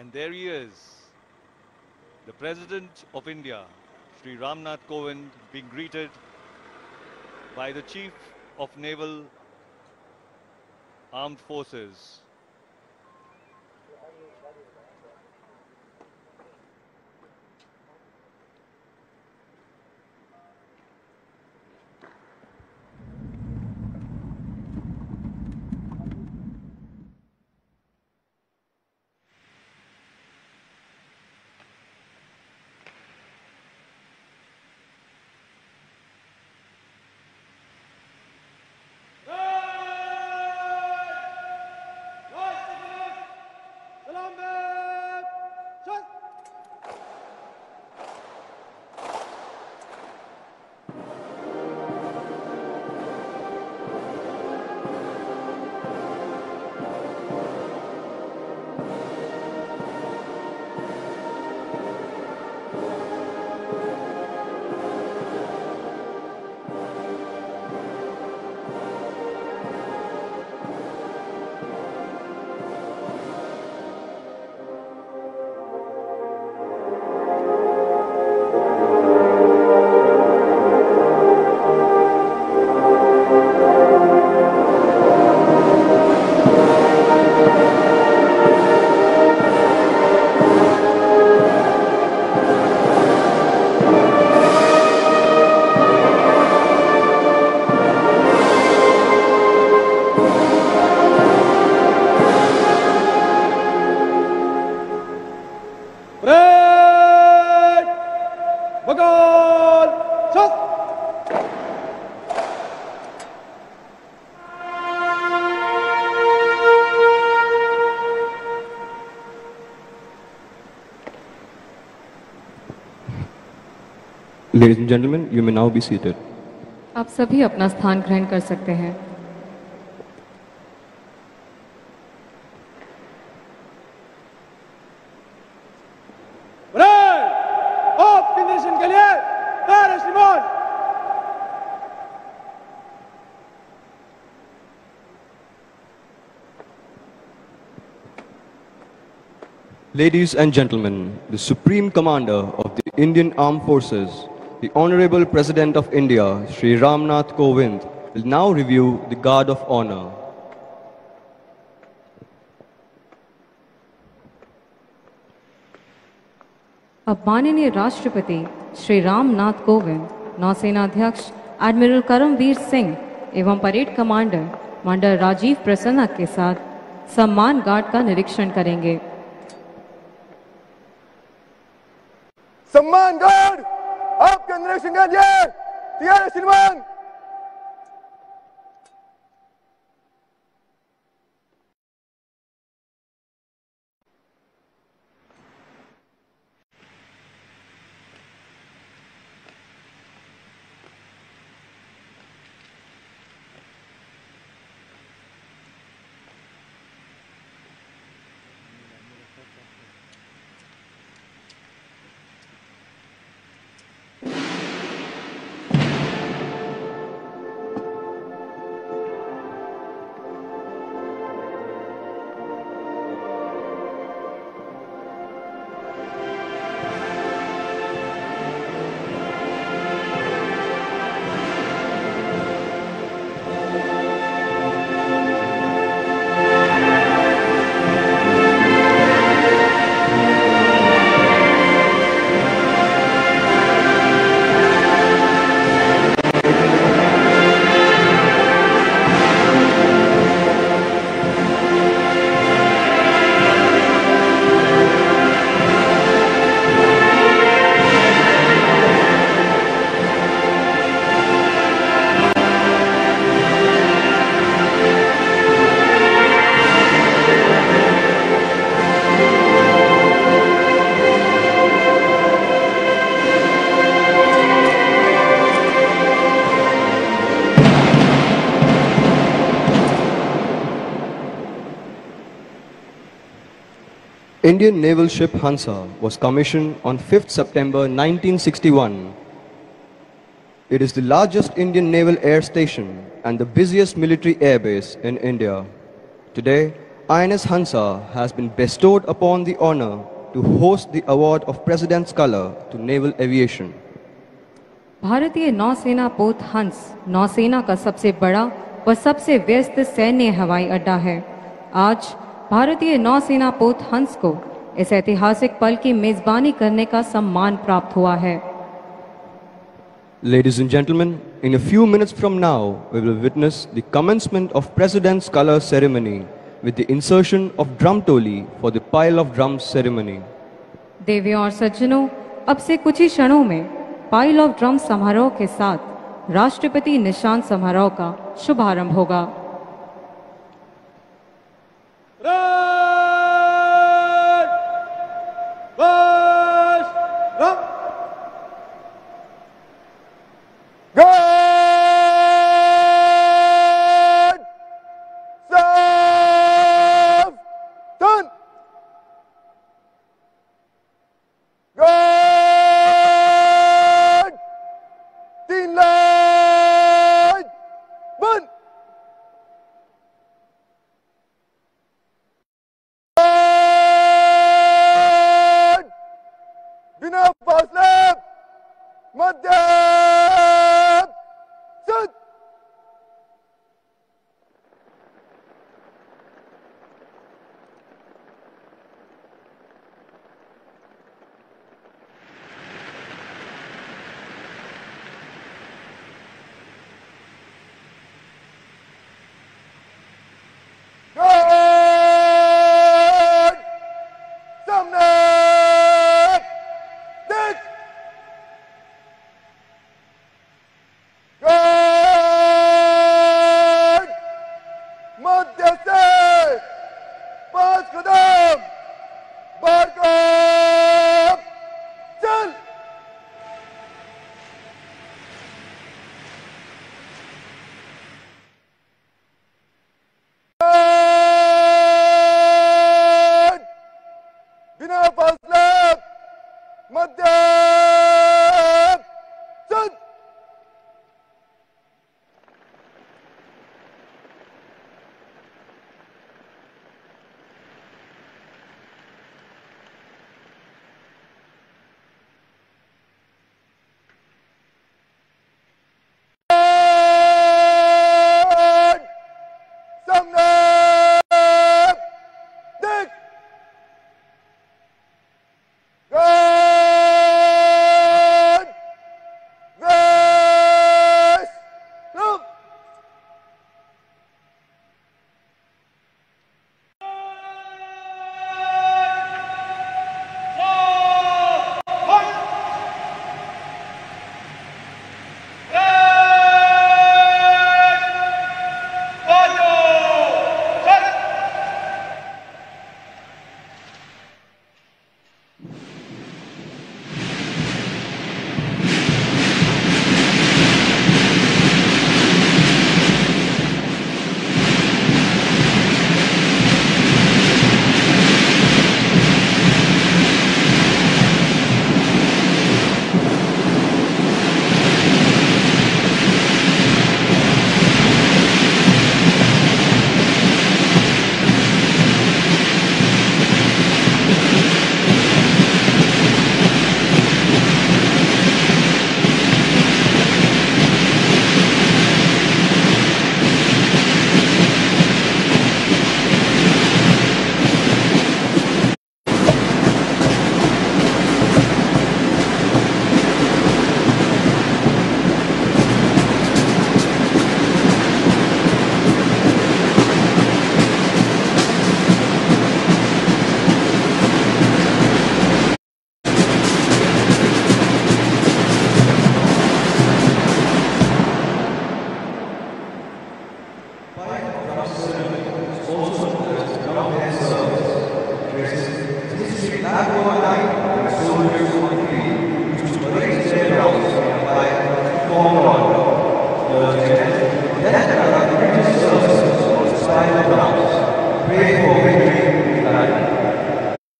And there he is, the President of India, Shri Ramnath Kovind, being greeted by the Chief of Naval Armed Forces. Ladies and gentlemen, you may now be seated. आप सभी अपना स्थान ग्रहण कर सकते हैं। आपके निरीक्षण के लिए तैयार है श्रीमान। Ladies and gentlemen, the Supreme Commander of the Indian Armed Forces, the Honorable President of India, Shri Ramnath Kovind, will now review the Guard of Honor. अब माननीय राष्ट्रपति श्री रामनाथ कोविंद, नौसेना अध्यक्ष एडमिरल करमवीर सिंह एवं परेड कमांडर मंडल राजीव प्रसन्ना के साथ सम्मान गार्ड का निरीक्षण करेंगे। सम्मान गार्ड आपके निरीक्षण के लिए तैयार है श्रीमान। Indian naval ship Hansa was commissioned on 5th September 1961. It is the largest Indian naval air station and the busiest military airbase in India. Today, INS Hansa has been bestowed upon the honor to host the award of President's Color to Naval Aviation. भारतीय नौसेना पोत हंस नौसेना का सबसे बड़ा व सबसे व्यस्त सैन्य हवाई अड्डा है। आज भारतीय नौसेना पोत हंस को इस ऐतिहासिक पल की मेजबानी करने का सम्मान प्राप्त हुआ है। Ladies and gentlemen, in a few minutes from now, we will witness the commencement of President's Color ceremony with the insertion of drum toli for the pile of drums ceremony. देवियों और सज्जनों, अब से कुछ ही क्षणों में पाइल ऑफ ड्रम समारोह के साथ राष्ट्रपति निशान समारोह का शुभारंभ होगा।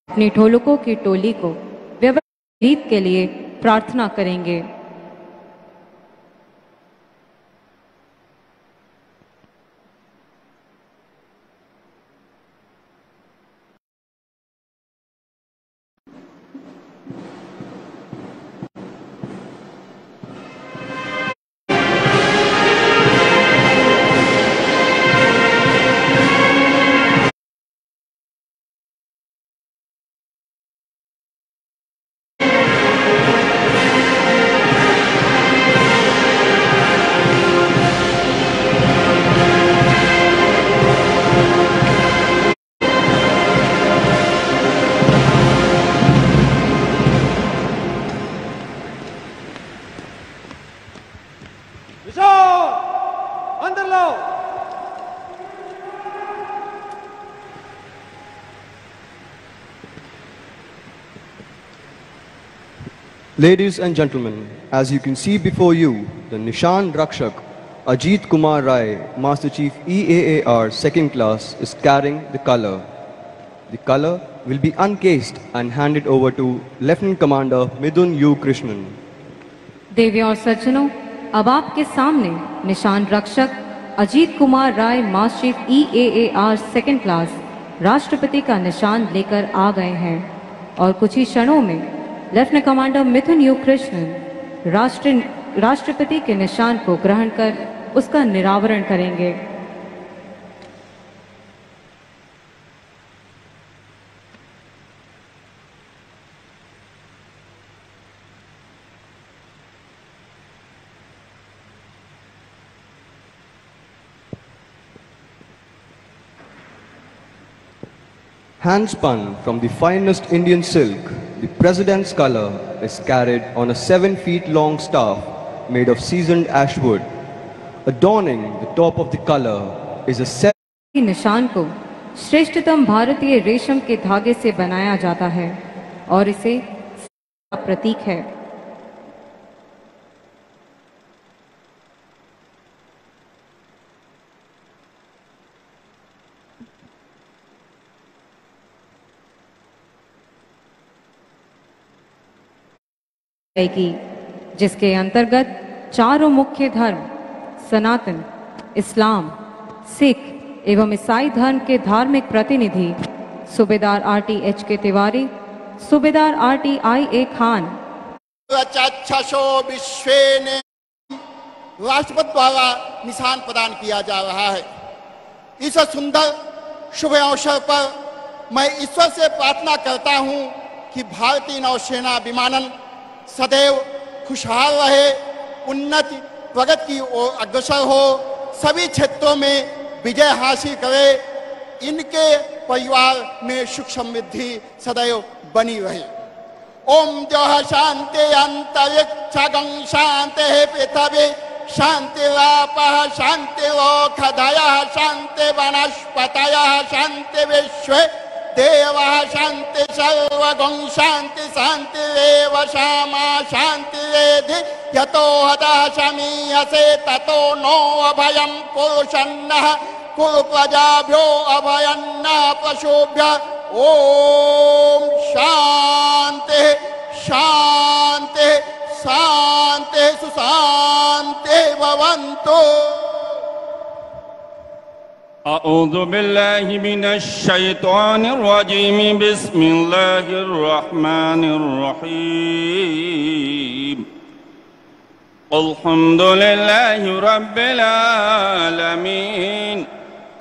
अपनी ढोलकों की टोली को व्यवस्थित गीत के लिए प्रार्थना करेंगे। निशान अंदर लाओ। Ladies and gentlemen, as you can see before you, the Nishan Rakshak Ajit Kumar Rai, Master Chief EAAR 2nd Class, is carrying the color. The color will be uncased and handed over to Lieutenant Commander Midun U. Krishnan. देवियों और सज्जनों, अब आपके सामने निशान रक्षक Ajit Kumar Rai master chief EAAR 2nd class राष्ट्रपति का निशान लेकर आ गए हैं और कुछ ही क्षणों में lieutenant commander Mithun you Krishnan राष्ट्रपति के निशान को ग्रहण कर उसका निरावरण करेंगे। Handspun from the finest Indian silk, the President's color is carried on a 7 feet long staff made of seasoned ash wood. Adorning the top of the color is a निशान को श्रेष्ठतम भारतीय रेशम के धागे से बनाया जाता है और इसे प्रतीक है। जिसके अंतर्गत चारों मुख्य धर्म सनातन, इस्लाम, सिख एवं ईसाई धर्म के धार्मिक प्रतिनिधि सूबेदार RTH के तिवारी, सूबेदार RTIA खान राष्ट्रपति द्वारा निशान प्रदान किया जा रहा है। इस सुंदर शुभ अवसर पर मैं ईश्वर से प्रार्थना करता हूं कि भारतीय नौसेना विमानन सदैव खुशहाल रहे, उन्नति प्रगति की ओर अग्रसर हो, सभी क्षेत्रों में विजय हासिल करे, इनके परिवार में सुख समृद्धि सदैव बनी रहे। ओम जय शांति अंतरिक्षगं शांति पृथ्वी शांतिरापः शांतिरोषधयः शांति वनस्पतयः शांति विश्वे देवः शांति सर्वगं शांति शांतिरेव क्षमा शांतिरेधि यतो हतः शमीयसे ततो नो अभयं पुरुषन्नः कुरु प्रजाभ्यो अभयन्नः पशुभ्यः। ओम शांति शांति शांति सुशांति भवन्तु। अऊज़ु बिल्लाहि मिनश शैतानिर रजीम बिस्मिल्लाहिर रहमानिर रहीम अल्हम्दुलिल्लाहि रब्बिल आलमीन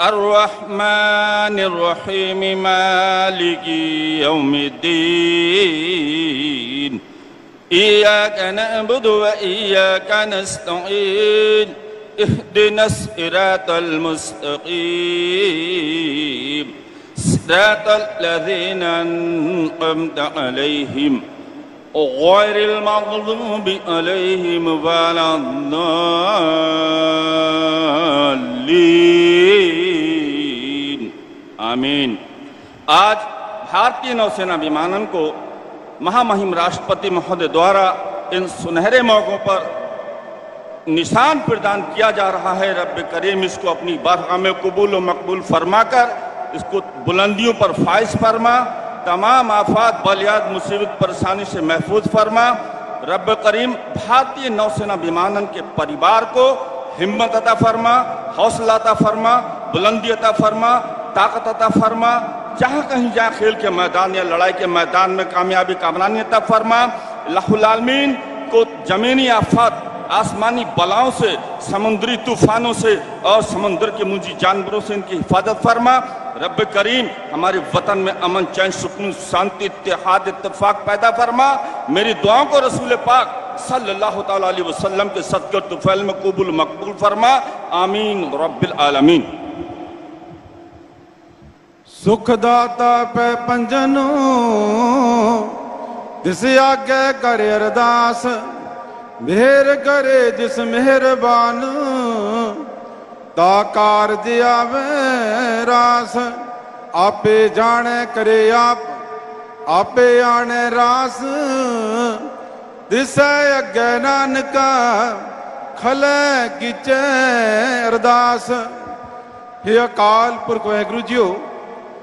अर्रहमानिर रहीम मालिकी यौमिद्दीन इय्याका नअबुदु व इय्याका नस्तईन اهدنا الصراط المستقيم صراط الذين أنعمت عليهم غير المغضوب عليهم ولا الضالين आमीन। आज भारतीय नौसेना विमानन को महामहिम राष्ट्रपति महोदय द्वारा इन सुनहरे मौकों पर निशान प्रदान किया जा रहा है। रब करीम इसको अपनी बारगाह में कबूल व मकबूल फरमाकर इसको बुलंदियों पर फाइज फरमा, तमाम आफात बलियात मुसीबत परेशानी से महफूज फरमा। रब करीम भारतीय नौसेना विमानन के परिवार को हिम्मत अता फरमा, हौसला अता फरमा, बुलंदी अता फरमा, ताकत अता फरमा। जहाँ कहीं जहाँ खेल के मैदान या लड़ाई के मैदान में कामयाबी कामरानी अता फरमा। अल्लाहुल आलमीन को जमीनी आफत, आसमानी बलाओं से, समुद्री तूफानों से और समुद्र के मुंजी जानवरों से इनकी हिफाजत फरमा। रब करीम हमारे वतन में अमन, चैन, सुकून, शांति, इत्तेहाद, इत्तेफाक पैदा फरमा। मेरी दुआओं को रसूल पाक सल्लल्लाहु तआला अलैहि वसल्लम के सदक़े तुफ़ैल में कबूल मकबूल फरमा। आमीन रब्बिल आलमीन। सुखदाता पे पंजनो तिस आगे करे अरदास, मेहर करे जिस मेहरबान ता कारज आवे रास आपे जाने करे आप आपे आने रास दिसै अग्गै नानका खलै कीचै अरदास। हे अकाल पुरख वाहिगुरू जीओ,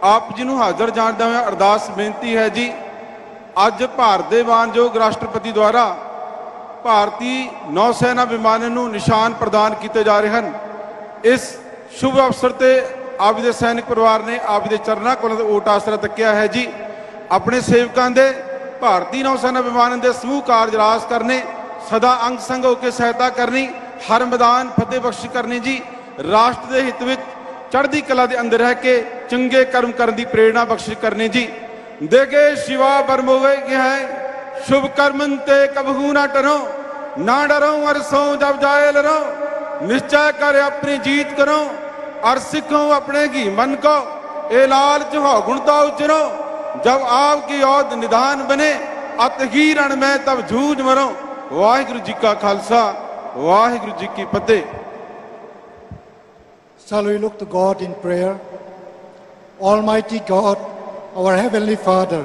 आप जी ਨੂੰ ਹਾਜ਼ਰ ਜਾਣਦਾ ਹੋਇਆ ਅਰਦਾਸ ਬੇਨਤੀ ਹੈ ਜੀ। ਅੱਜ ਭਾਰਤ ਦੇ ਮਾਨਯੋਗ ਰਾਸ਼ਟਰਪਤੀ ਦੁਆਰਾ ਭਾਰਤੀ ਨੌ ਸੈਨਾ ਵਿਮਾਨਾਂ ਨੂੰ ਨਿਸ਼ਾਨ ਪ੍ਰਦਾਨ ਕੀਤੇ ਜਾ ਰਹੇ ਹਨ। ਇਸ ਸ਼ੁਭ ਅਵਸਰ ਤੇ ਆਪ ਦੇ ਸੈਨਿਕ ਪਰਿਵਾਰ ਨੇ ਆਪ ਦੇ ਚਰਨਾਂ ਕੋਲ ਓਟ ਆਸਰਾ ਤੱਕਿਆ ਹੈ ਜੀ। ਆਪਣੇ ਸੇਵਕਾਂ ਦੇ ਭਾਰਤੀ ਨੌ ਸੈਨਾ ਵਿਮਾਨਾਂ ਦੇ ਸਮੂਹ ਕਾਰਜ ਰਾਸ ਕਰਨੇ, ਸਦਾ ਅੰਗ ਸੰਗ ਹੋ ਕੇ ਸਹਾਇਤਾ ਕਰਨੀ, ਹਰ ਮੈਦਾਨ ਫਤਿਹ ਬਖਸ਼ ਕਰਨੀ ਜੀ। ਰਾਸ਼ਟਰ ਦੇ ਹਿੱਤ ਵਿੱਚ ਚੜ੍ਹਦੀ ਕਲਾ ਦੇ ਅੰਦਰ ਰਹਿ ਕੇ ਚੰਗੇ ਕਰਮ ਕਰਨ ਦੀ ਪ੍ਰੇਰਣਾ ਬਖਸ਼ਿਸ਼ ਕਰਨੀ ਜੀ। देगे शिवा बरमोवे के है शुभ कर्मन ते कबहू ना डरो, ना डरो अरसों जब जाए लरो, निश्चय कर अपनी जीत करो और सिखो अपने की मन को, ए लालच हो गुणता उचरो, जब आपकी औद निदान बने अत ही रण में तब जूझ मरो। वाहिगुरु जी का खालसा, वाहिगुरु जी की फतेह। Shall we look to God in prayer? Almighty God, our Heavenly Father,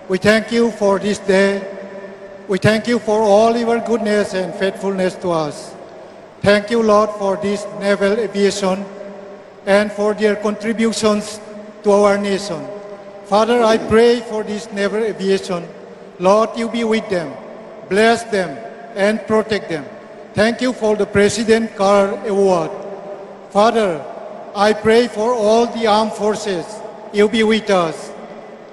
we thank you for this day. We thank you for all your goodness and faithfulness to us. Thank you, Lord, for this Naval Aviation and for their contributions to our nation. Father, I pray for this Naval Aviation. Lord, you be with them, bless them, and protect them. Thank you for the President Car Award. Father, I pray for all the armed forces. You be with us.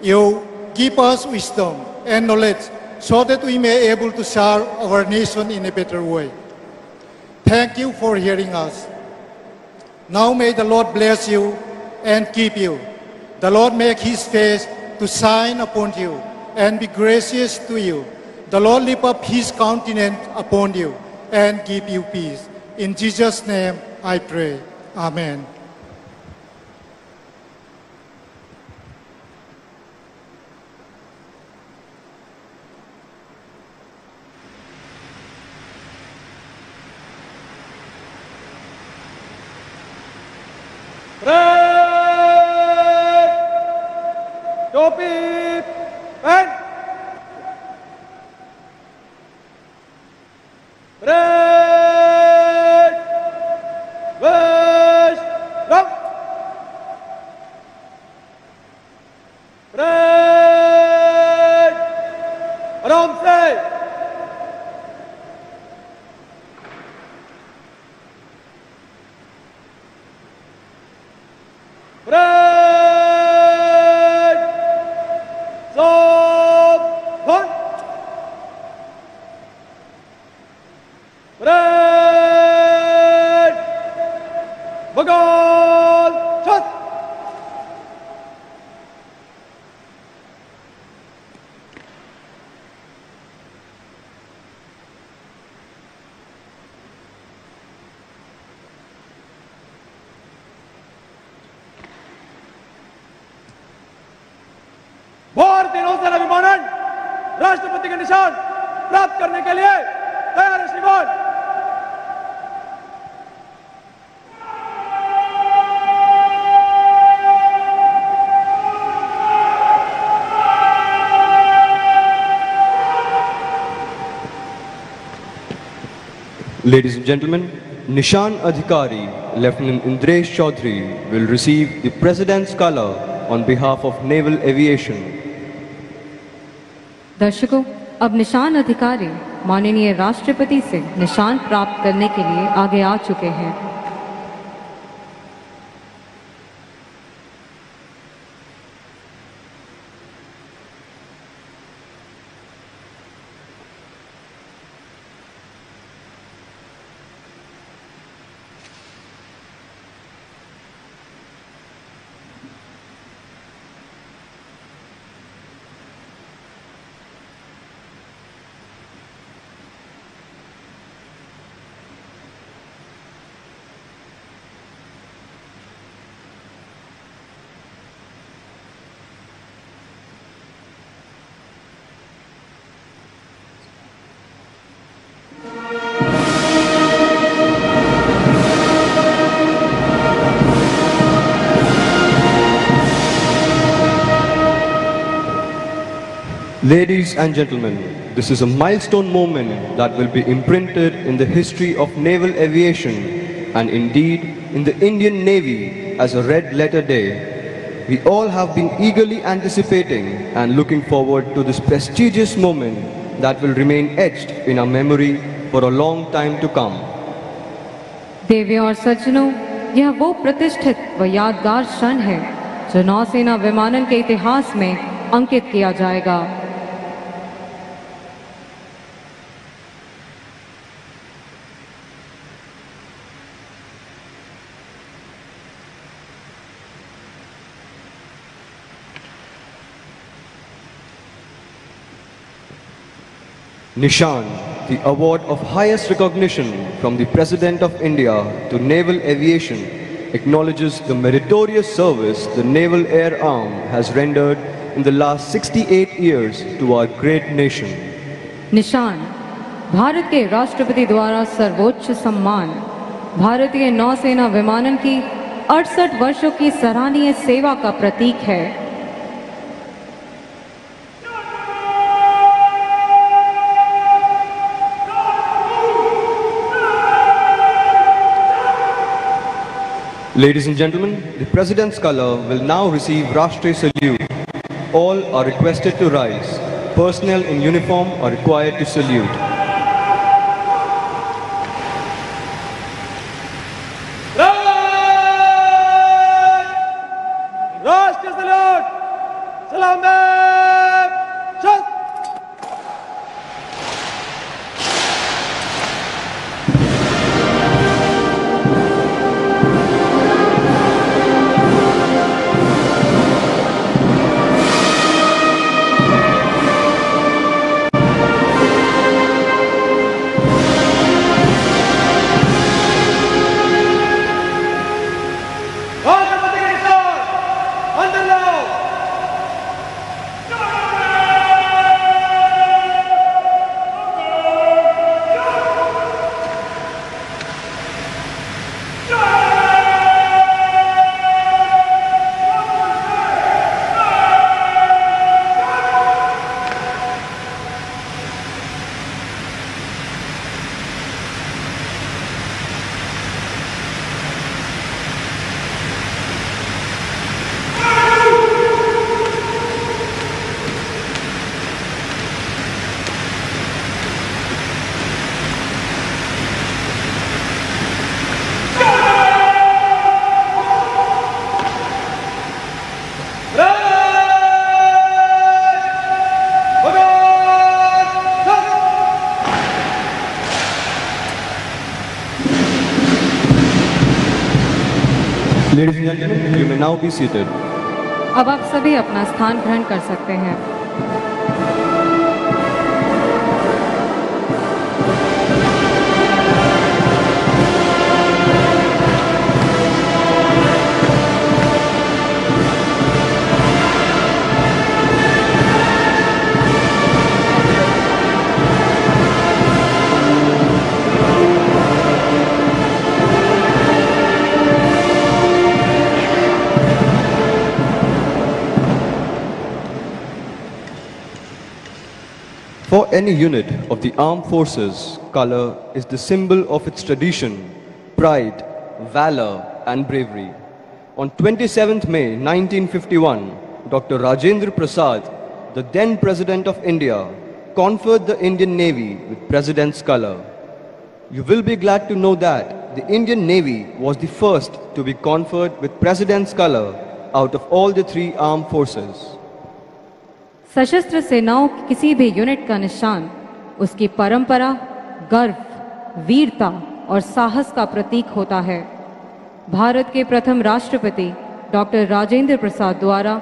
You give us wisdom and knowledge so that we may be able to serve our nation in a better way. Thank you for hearing us. Now may the Lord bless you and keep you. The Lord make his face to shine upon you and be gracious to you. The Lord lift up his countenance upon you and give you peace. In Jesus' name I pray. Amen. टोपी पहन, parade वेश रंग, parade आराम से, parade भारतीय नौसेना विमानन राष्ट्रपति के निशान प्राप्त करने के लिए तैयार है श्रीमान। Ladies and gentlemen, Nishan Adhikari, Lieutenant Indresh Chaudhary, will receive the President's Color on behalf of Naval Aviation. दर्शकों, अब निशान अधिकारी माननीय राष्ट्रपति से निशान प्राप्त करने के लिए आगे आ चुके हैं। Ladies and gentlemen, this is a milestone moment that will be imprinted in the history of naval aviation and indeed in the Indian Navy as a red letter day. We all have been eagerly anticipating and looking forward to this prestigious moment that will remain etched in our memory for a long time to come. देवियों और सज्जनों, यह वो प्रतिष्ठित व यादगार क्षण है जो नौसेना विमानन के इतिहास में अंकित किया जाएगा। Nishan, the award of highest recognition from the President of India to naval aviation, acknowledges the meritorious service the Naval Air Arm has rendered in the last 68 years to our great nation. निशान भारत के राष्ट्रपति द्वारा सर्वोच्च सम्मान भारतीय नौसेना विमानन की 68 वर्षों की सराहनीय सेवा का प्रतीक है। Ladies and gentlemen, the President's color will now receive Rashtriya Salute. All are requested to rise. Personnel in uniform are required to salute. Rashtriya Salute! Salaam! Shot! Ladies and gentlemen, you may now be seated. अब आप सभी अपना स्थान ग्रहण कर सकते हैं। For any unit of the armed forces, color is the symbol of its tradition, pride, valor and bravery. On 27th May 1951, Dr. Rajendra Prasad, the then President of India, conferred the Indian Navy with President's color. You will be glad to know that the Indian Navy was the first to be conferred with President's color out of all the three armed forces. सशस्त्र सेनाओं की किसी भी unit का निशान उसकी परंपरा, गर्व, वीरता और साहस का प्रतीक होता है। भारत के प्रथम राष्ट्रपति डॉक्टर राजेंद्र प्रसाद द्वारा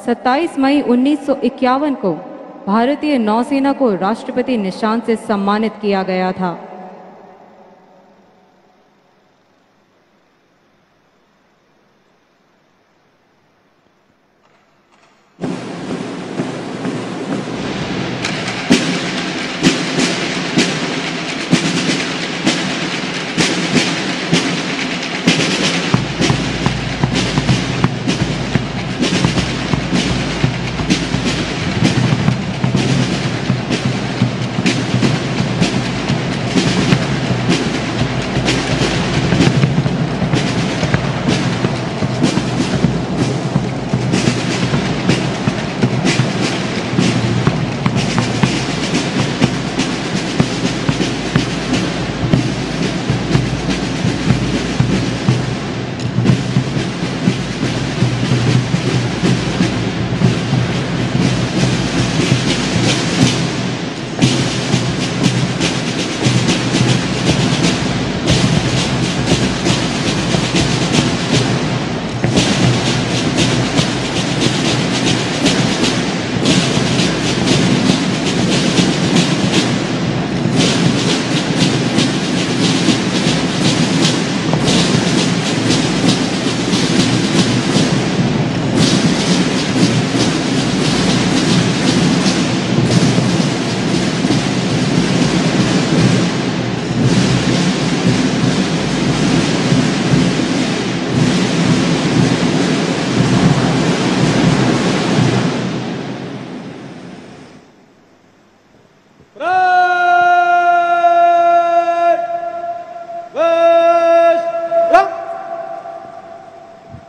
27 मई 1951 को भारतीय नौसेना को राष्ट्रपति निशान से सम्मानित किया गया था।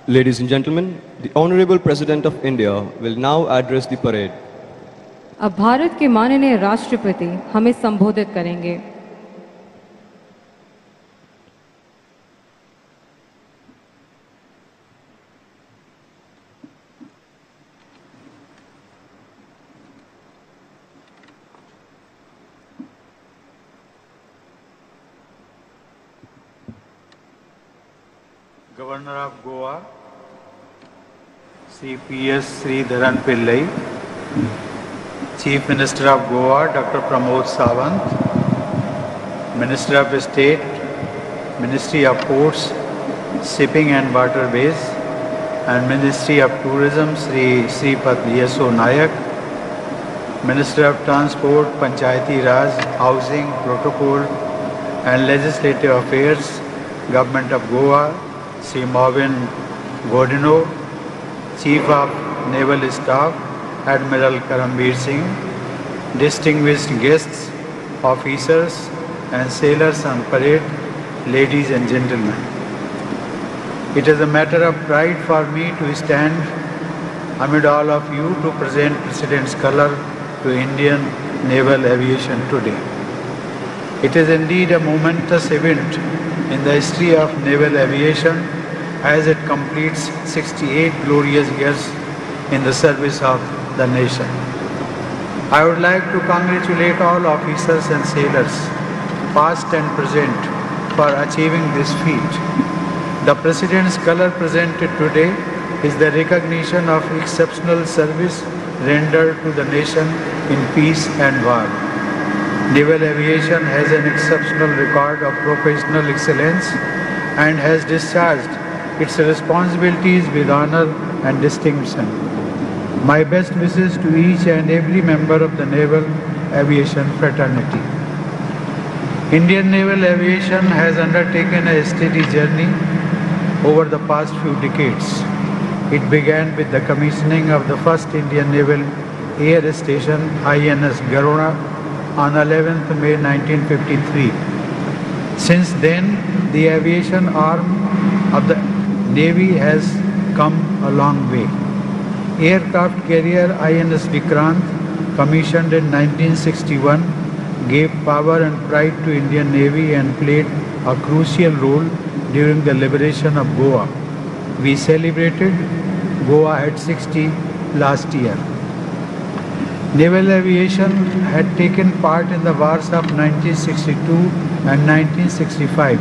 Ladies and gentlemen, the Honorable President of India will now address the parade. अब भारत के माननीय राष्ट्रपति हमें संबोधित करेंगे। Governor of Goa, CPS Sridharan Pillai, Chief Minister of Goa, Dr. Pramod Sawant, Minister of State, Ministry of Ports, Shipping and Waterways, and Ministry of Tourism, Sri Sripat Yeso Nayak, Minister of Transport, Panchayati Raj, Housing, Protocol, and Legislative Affairs, Government of Goa, Sri Kovind Godino, Chief of Naval Staff, Admiral Karambir Singh, distinguished guests, officers and sailors on parade, ladies and gentlemen. It is a matter of pride for me to stand amid all of you to present President's color to Indian Naval Aviation today. It is indeed a momentous event in the history of naval aviation as it completes 68 glorious years in the service of the nation. I would like to congratulate all officers and sailors, past and present, for achieving this feat. The President's color presented today is the recognition of exceptional service rendered to the nation in peace and war. Naval aviation has an exceptional record of professional excellence and has discharged its responsibilities with honor and distinction. My best wishes to each and every member of the Naval Aviation fraternity. Indian Naval Aviation has undertaken a steady journey over the past few decades. It began with the commissioning of the first Indian Naval Air Station, INS Garona, on 11th May 1953. Since then, the aviation arm of the Navy has come a long way. Aircraft carrier INS Vikrant, commissioned in 1961, gave power and pride to Indian Navy and played a crucial role during the liberation of Goa. We celebrated Goa at 60 last year. Naval aviation had taken part in the wars of 1962 and 1965.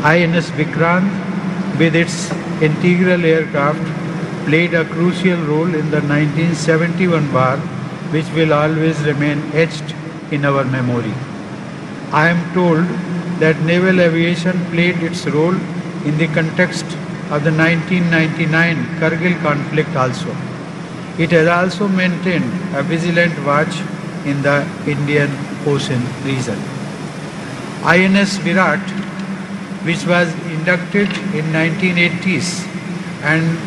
INS Vikrant, with its integral aircraft, played a crucial role in the 1971 war, which will always remain etched in our memory. I am told that naval aviation played its role in the context of the 1999 Kargil conflict also. It has also maintained a vigilant watch in the Indian Ocean region. INS Virat, which was inducted in 1980s, and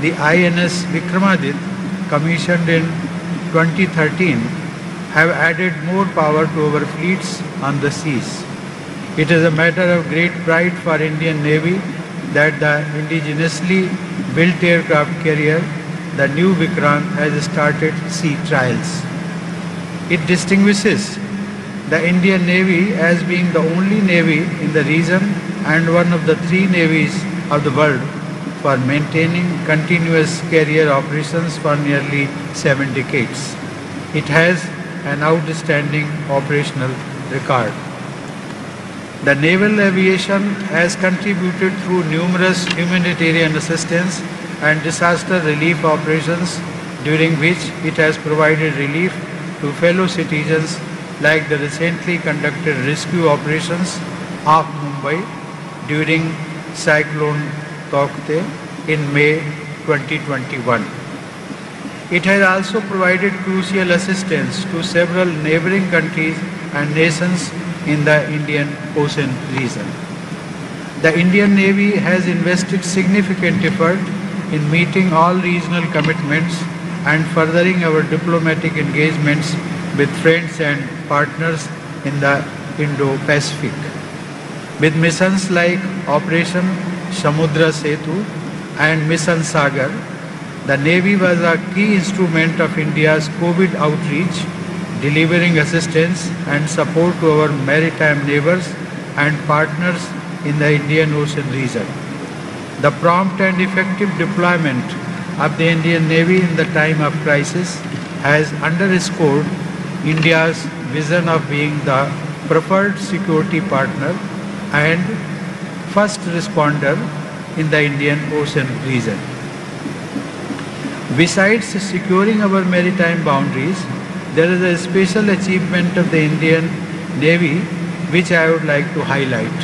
the INS Vikramaditya, commissioned in 2013, have added more power to our fleets on the seas. It is a matter of great pride for Indian Navy that the indigenously built aircraft carrier, the new Vikrant, has started sea trials. It distinguishes the Indian Navy as being the only navy in the region and one of the three navies of the world for maintaining continuous carrier operations for nearly 7 decades. It has an outstanding operational record. The naval aviation has contributed through numerous humanitarian assistance and disaster relief operations, during which it has provided relief to fellow citizens, like the recently conducted rescue operations of Mumbai during Cyclone Taukte in May 2021. It has also provided crucial assistance to several neighboring countries and nations in the Indian Ocean region. The Indian Navy has invested significant effort in meeting all regional commitments and furthering our diplomatic engagements with friends and partners in the Indo-Pacific. With missions like Operation Samudra Setu and Mission Sagar, the Navy was a key instrument of India's COVID outreach, delivering assistance and support to our maritime neighbors and partners in the Indian Ocean region. The prompt and effective deployment of the Indian Navy in the time of crisis has underscored India's vision of being the preferred security partner and first responder in the Indian Ocean region. Besides securing our maritime boundaries, there is a special achievement of the Indian Navy which I would like to highlight.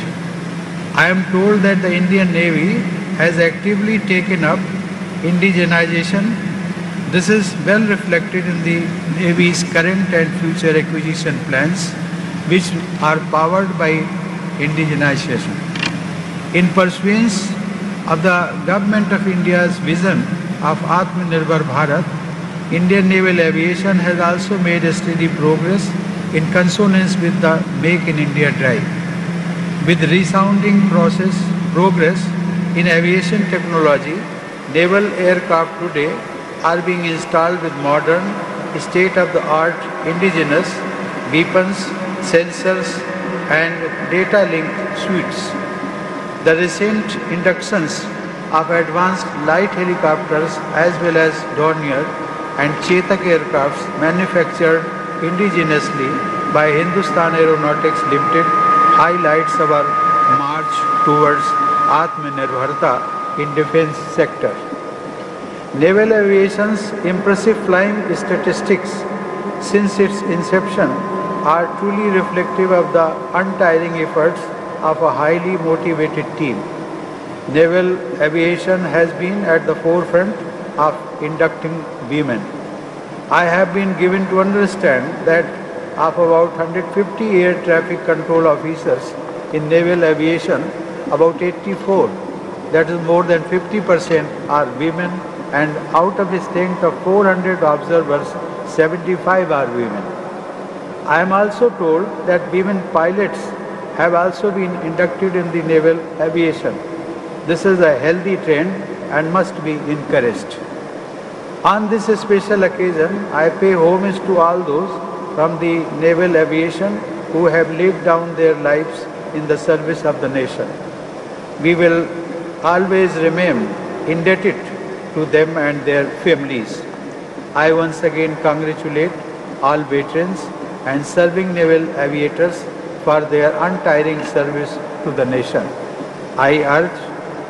I am told that the Indian Navy has actively taken up indigenization. This is well reflected in the Navy's current and future acquisition plans, which are powered by indigenization. In pursuance of the Government of India's vision of Atmanirbhar Bharat, Indian Naval Aviation has also made a steady progress in consonance with the Make in India drive. With resounding progress in aviation technology, naval aircraft today are being installed with modern, state-of-the-art indigenous weapons, sensors and data-linked suites. The recent inductions of advanced light helicopters as well as Dornier and Chetak aircrafts manufactured indigenously by Hindustan Aeronautics Limited highlights our march towards Atmanirbharta in defense sector. Naval aviation's impressive flying statistics since its inception are truly reflective of the untiring efforts of a highly motivated team. Naval aviation has been at the forefront of inducting women. I have been given to understand that of about 150 air traffic control officers in naval aviation, about 84, that is more than 50%, are women, and out of a strength of 400 observers, 75 are women. I am also told that women pilots have also been inducted in the naval aviation. This is a healthy trend and must be encouraged. On this special occasion, I pay homage to all those from the naval aviation who have laid down their lives in the service of the nation. We will always remain indebted to them and their families. I once again congratulate all veterans and serving naval aviators for their untiring service to the nation. I urge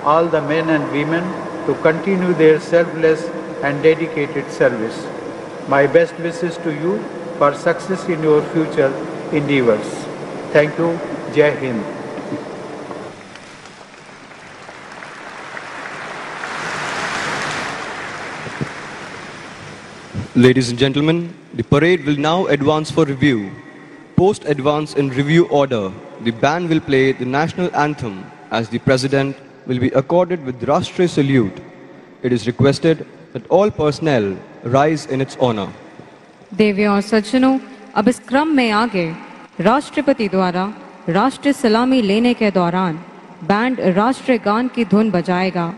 all the men and women to continue their selfless and dedicated service. My best wishes to you for success in your future endeavors. Thank you. Jai Hind. Ladies and gentlemen, the parade will now advance for review. Post advance in review order, the band will play the national anthem as the President will be accorded with Rashtriya salute. It is requested that all personnel rise in its honor. देवियों और सज्जनों, अब इस क्रम में आगे राष्ट्रपति द्वारा राष्ट्रीय सलामी लेने के दौरान बैंड राष्ट्रीय गान की धुन बजाएगा।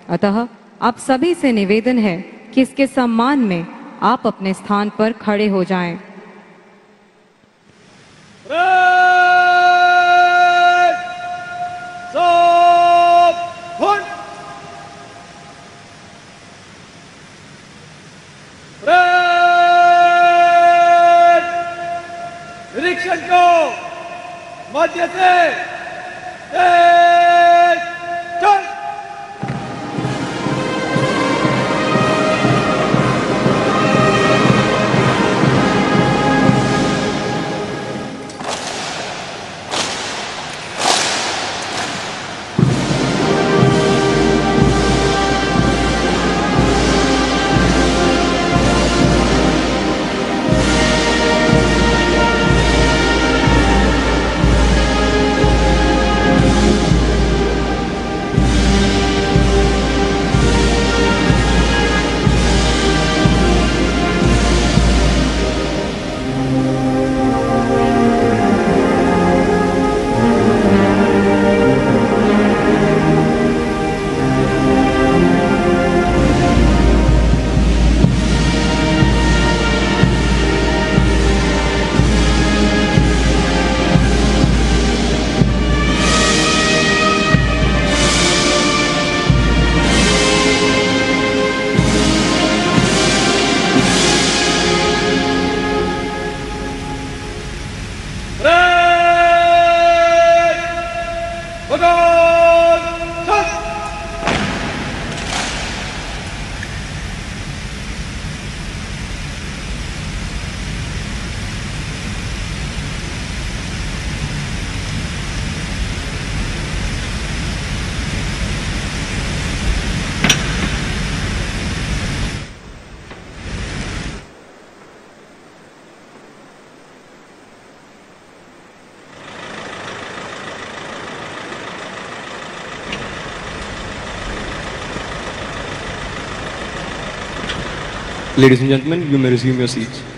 अतः आप सभी से निवेदन है कि इसके सम्मान में आप अपने स्थान पर खड़े हो जाएं। निरीक्षण को मध्य से चल। Attention! Ladies and gentlemen, you may resume your seats.